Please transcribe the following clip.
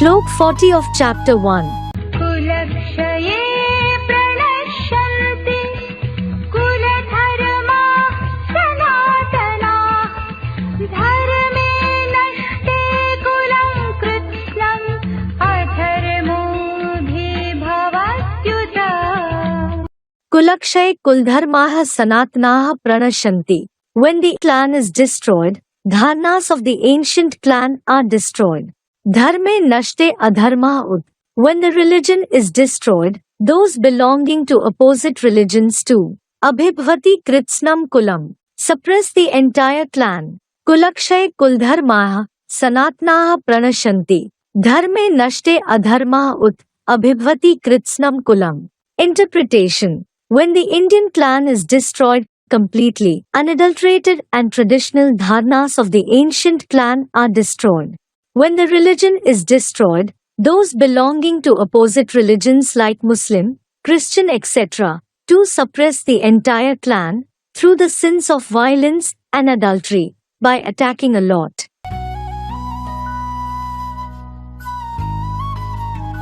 Shlok 40 of chapter 1. कुलक्षये प्रणश्यन्ति कुलधर्माः सनातनाः धर्मे नष्टे कुलं कृत्स्नम् अधर्मोऽभिभवत्युत Kulakshay kuldharmaha sanatanaha pranashanti. When the clan is destroyed, dharnas of the ancient clan are destroyed. Dharme nashte adharma ud. When the religion is destroyed, those belonging to opposite religions too. Abhibhvati kritsnam kulam. Suppress the entire clan. Kulakshay kuldharmaha sanatanaha pranashanti. Dharme nashte adharma ud. Abhibhvati kritsnam kulam. Interpretation. When the Indian clan is destroyed completely, unadulterated and traditional dharnas of the ancient clan are destroyed. When the religion is destroyed, those belonging to opposite religions like Muslim, Christian etc. too suppress the entire clan through the sins of violence and adultery by attacking a lot.